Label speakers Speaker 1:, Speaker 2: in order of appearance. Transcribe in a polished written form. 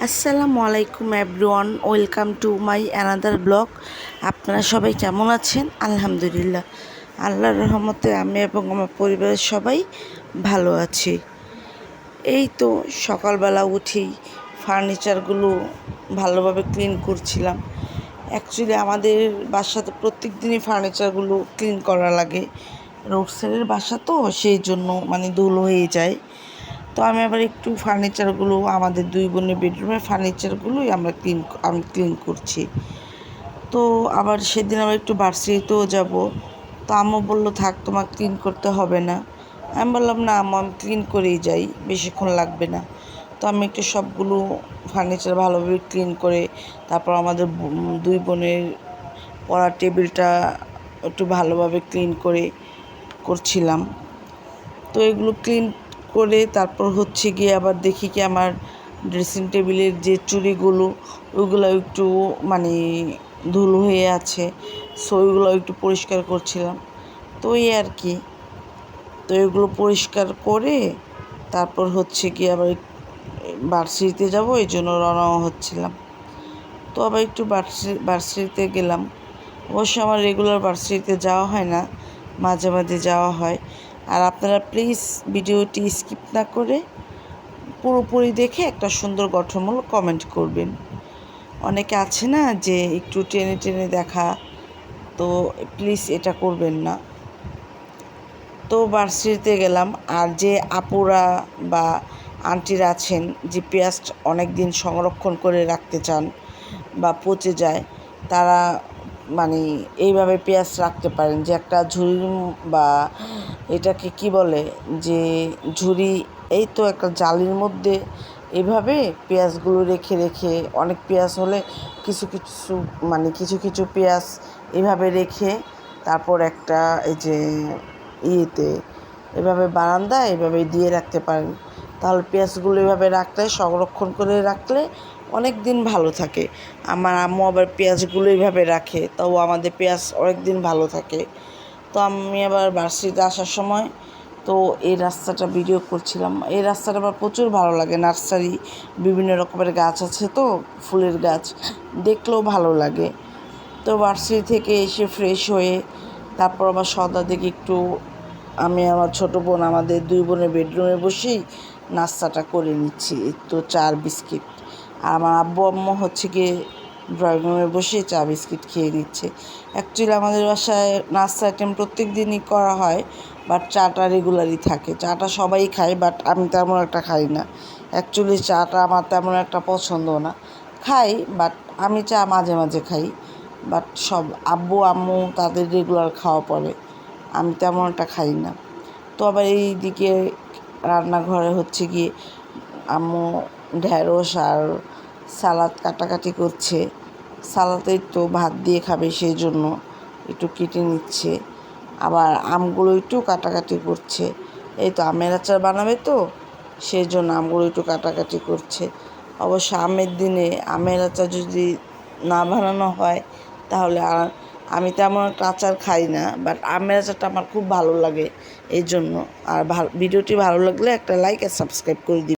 Speaker 1: আসসালামু আলাইকুম everyone, welcome to my another blog. আপনারা সবাই কেমন আছেন? আলহামদুলিল্লাহ, আল্লাহর রহমতে আমি এবং আমার পরিবারের সবাই ভালো আছি। এই তো সকালবেলা উঠেই ফার্নিচারগুলো ভালোভাবে ক্লিন করছিলাম। অ্যাকচুয়ালি আমাদের বাসাতে প্রত্যেক দিনই ফার্নিচারগুলো ক্লিন করা লাগে। রোড সাইডের বাসা তো, সেই জন্য ধুলো হয়ে যায়। তো আমি আবার একটু ফার্নিচারগুলো, আমাদের দুই বোনের বেডরুমের ফার্নিচারগুলোই আমি ক্লিন করছি। তো আবার সেদিন আবার একটু ভার্সিটিতেও যাব। তো আম্মু বললো, থাক, তোমার ক্লিন করতে হবে না। আমি বললাম, না আম্মু, আমি ক্লিন করেই যাই, বেশিক্ষণ লাগবে না। তো আমি একটু সবগুলো ফার্নিচার ভালোভাবে ক্লিন করে তারপর আমাদের দুই বোনের পড়ার টেবিলটা একটু ভালোভাবে ক্লিন করছিলাম। তো এগুলো ক্লিন করে তারপর গিয়ে আবার দেখি কি আমার ড্রেসিং টেবিলের যে চুড়িগুলো, ওইগুলো একটু ধুলো হয়ে আছে। সো ওইগুলো একটু পরিষ্কার করছিলাম। তো এই আর কি। তো এগুলো পরিষ্কার করে তারপর গিয়ে আবার ভার্সিটিতে যাব, এই জন্য রওনা হচ্ছিলাম। তো আবার একটু ভার্সিটিতে গেলাম। অবশ্য আমার রেগুলার ভার্সিটিতে যাওয়া হয় না, মাঝে মাঝে যাওয়া হয়। আর আপনারা প্লিজ ভিডিওটি স্কিপ না করে পুরোপুরি দেখে একটা সুন্দর গঠনমূলক কমেন্ট করবেন। অনেকে আছে না যে একটু টেনে টেনে দেখা, তো প্লিজ এটা করবেন না। তো ভার্সিটিতে গেলাম। আর যে আপুরা বা আন্টিরা আছেন যে পেঁয়াজ অনেক দিন সংরক্ষণ করে রাখতে চান বা পচে যায়, তারা এইভাবে পেঁয়াজ রাখতে পারেন, যে একটা ঝুড়ি বা এটাকে কি বলে, যে ঝুড়ি, এই তো একটা জালির মধ্যে এভাবে পেঁয়াজগুলো রেখে রেখে, অনেক পেঁয়াজ হলে কিছু কিছু কিছু পেঁয়াজ এভাবে রেখে তারপর একটা এই যে এভাবে বারান্দায় এভাবে দিয়ে রাখতে পারেন। তাহলে পেঁয়াজগুলো এভাবে রাখলে, সংরক্ষণ করে রাখলে অনেক দিন ভালো থাকে। আমার আম্মু আবার পেঁয়াজগুলো এইভাবে রাখে, তাও আমাদের পেঁয়াজ অনেক দিন ভালো থাকে। তো আমি আবার ভার্সিটিতে আসার সময় তো এই রাস্তাটা ভিডিও করছিলাম। এই রাস্তাটা আমার প্রচুর ভালো লাগে। নার্সারি, বিভিন্ন রকমের গাছ আছে, তো ফুলের গাছ দেখলেও ভালো লাগে। তো ভার্সিটি থেকে এসে ফ্রেশ হয়ে তারপর আবার সন্ধ্যার দিকে একটু আমি আমার ছোটো বোন, আমাদের দুই বোনের বেডরুমে বসেই নাস্তাটা করে নিচ্ছি। তো চা বিস্কিট, আর আমার আব্বু আম্মু গিয়ে ড্রয়িং রুমে বসে চা বিস্কিট খেয়ে দিচ্ছে। অ্যাকচুয়ালি আমাদের বাসায় নাস্তা আইটেম প্রত্যেক দিনই করা হয়, বাট চাটা রেগুলারই থাকে। চাটা সবাই খায়, বাট আমি তেমন একটা খাই না। অ্যাকচুয়ালি চাটা আমার তেমন একটা পছন্দ না। খাই, বাট আমি চা মাঝে মাঝে খাই। বাট সব আব্বু আম্মু তাদের রেগুলার খাওয়া পড়ে, আমি তেমন একটা খাই না। তো আবার এই দিকে রান্নাঘরে গিয়ে আম্মু ঢেঁড়স আর সালাদ কাটাকাটি করছে। সালাদে একটু ভাত দিয়ে খাবে, সেই জন্য একটু কেটে নিচ্ছে। আবার আমগুলো একটু কাটাকাটি করছে। এই তো আমের আচার বানাবে, তো সেই জন্য আমগুলো একটু কাটাকাটি করছে। অবশ্য আমের দিনে আমের আচার যদি না বানানো হয় তাহলে আমি তেমন একটা আচার খাই না, বাট আমের আচারটা আমার খুব ভালো লাগে, এই জন্য। আর ভিডিওটি ভালো লাগলে একটা লাইক আর সাবস্ক্রাইব করে দিন।